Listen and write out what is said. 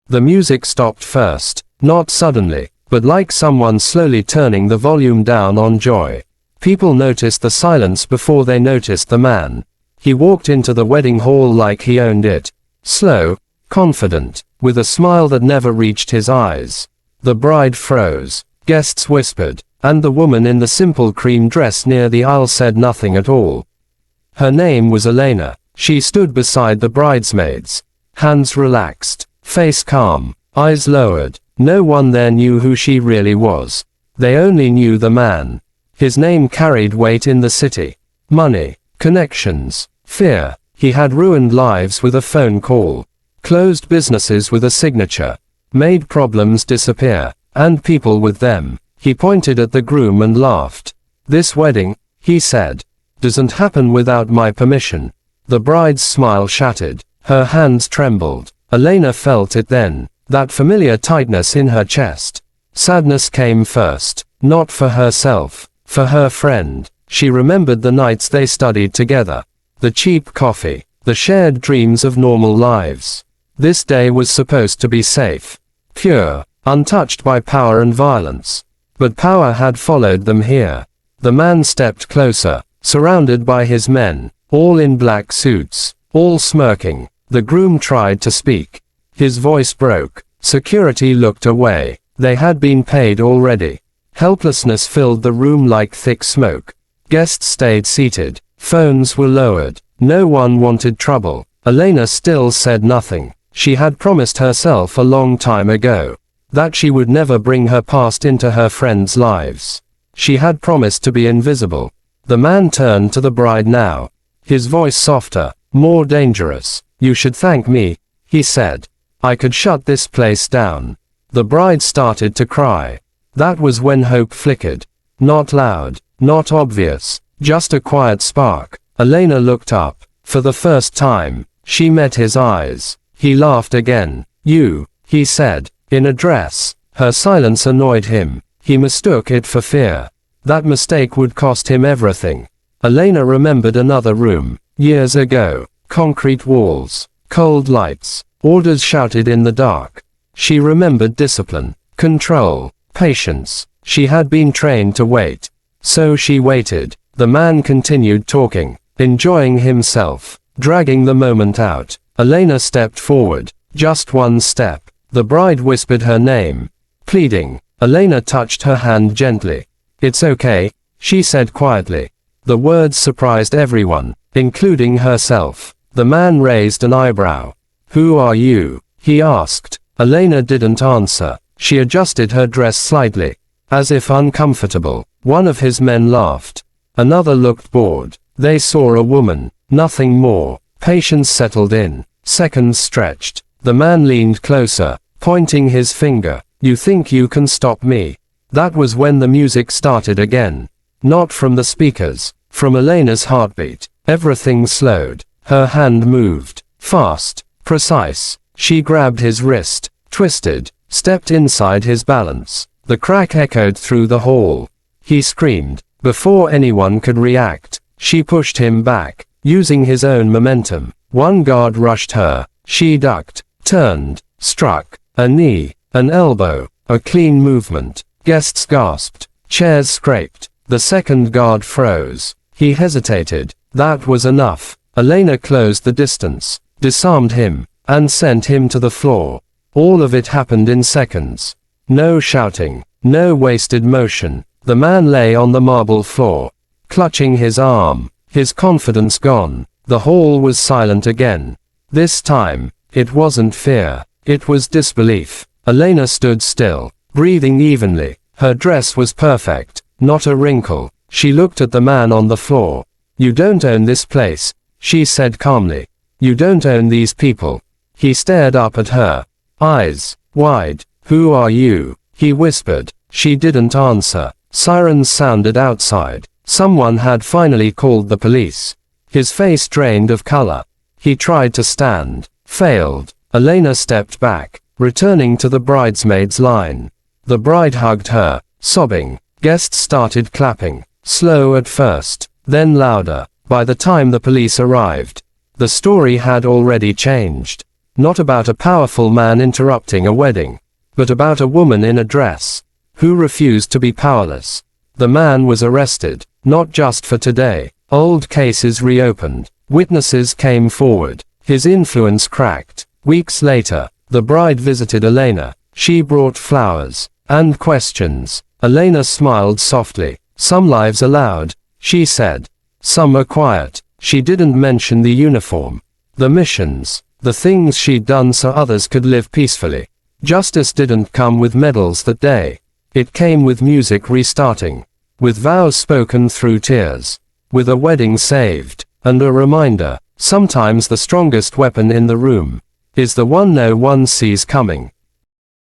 The music stopped first, not suddenly, but like someone slowly turning the volume down on joy. People noticed the silence before they noticed the man. He walked into the wedding hall like he owned it. Slow, confident, with a smile that never reached his eyes. The bride froze. Guests whispered, and the woman in the simple cream dress near the aisle said nothing at all. Her name was Elena. She stood beside the bridesmaids. Hands relaxed, face calm, eyes lowered. No one there knew who she really was. They only knew the man. His name carried weight in the city. Money, connections, fear. He had ruined lives with a phone call. Closed businesses with a signature. Made problems disappear. And people with them. He pointed at the groom and laughed. This wedding, he said, doesn't happen without my permission. The bride's smile shattered. Her hands trembled. Elena felt it then. That familiar tightness in her chest. Sadness came first. Not for herself. For her friend. She remembered the nights they studied together. The cheap coffee. The shared dreams of normal lives. This day was supposed to be safe. Pure. Untouched by power and violence. But power had followed them here. The man stepped closer, surrounded by his men, all in black suits, all smirking. The groom tried to speak. His voice broke. Security looked away. They had been paid already. Helplessness filled the room like thick smoke. Guests stayed seated. Phones were lowered. No one wanted trouble. Elena still said nothing. She had promised herself a long time ago that she would never bring her past into her friends' lives. She had promised to be invisible. The man turned to the bride now. His voice softer, more dangerous. You should thank me, he said. I could shut this place down. The bride started to cry. That was when hope flickered. Not loud, not obvious, just a quiet spark. Elena looked up. For the first time, she met his eyes. He laughed again. You, he said. In a dress. Her silence annoyed him. He mistook it for fear. That mistake would cost him everything. Elena remembered another room. Years ago. Concrete walls. Cold lights. Orders shouted in the dark. She remembered discipline. Control. Patience. She had been trained to wait. So she waited. The man continued talking. Enjoying himself. Dragging the moment out. Elena stepped forward. Just one step. The bride whispered her name. Pleading. Elena touched her hand gently. It's okay, she said quietly. The words surprised everyone, including herself. The man raised an eyebrow. Who are you? He asked. Elena didn't answer. She adjusted her dress slightly, as if uncomfortable. One of his men laughed. Another looked bored. They saw a woman. Nothing more. Patience settled in. Seconds stretched. The man leaned closer, pointing his finger. You think you can stop me? That was when the music started again. Not from the speakers, from Elena's heartbeat. Everything slowed. Her hand moved. Fast, precise. She grabbed his wrist, twisted, stepped inside his balance. The crack echoed through the hall. He screamed. Before anyone could react, she pushed him back, using his own momentum. One guard rushed her. She ducked, turned, struck. A knee, an elbow, a clean movement. Guests gasped. Chairs scraped. The second guard froze. He hesitated. That was enough. Elena closed the distance, disarmed him, and sent him to the floor. All of it happened in seconds. No shouting, no wasted motion. The man lay on the marble floor, clutching his arm, his confidence gone. The hall was silent again. This time, it wasn't fear, it was disbelief. Elena stood still, breathing evenly. Her dress was perfect, not a wrinkle. She looked at the man on the floor. You don't own this place, she said calmly. You don't own these people. He stared up at her, eyes wide. Who are you? He whispered. She didn't answer. Sirens sounded outside. Someone had finally called the police. His face drained of color. He tried to stand. Failed. Elena stepped back, returning to the bridesmaids' line. The bride hugged her, sobbing. Guests started clapping. Slow at first, then louder. By the time the police arrived, the story had already changed. Not about a powerful man interrupting a wedding, but about a woman in a dress, who refused to be powerless. The man was arrested, not just for today. Old cases reopened. Witnesses came forward. His influence cracked. Weeks later, the bride visited Elena. She brought flowers and questions. Elena smiled softly. Some lives allowed, she said. Some are quiet. She didn't mention the uniform, the missions, the things she'd done so others could live peacefully. Justice didn't come with medals that day. It came with music restarting, with vows spoken through tears, with a wedding saved, and a reminder, sometimes the strongest weapon in the room is the one no one sees coming.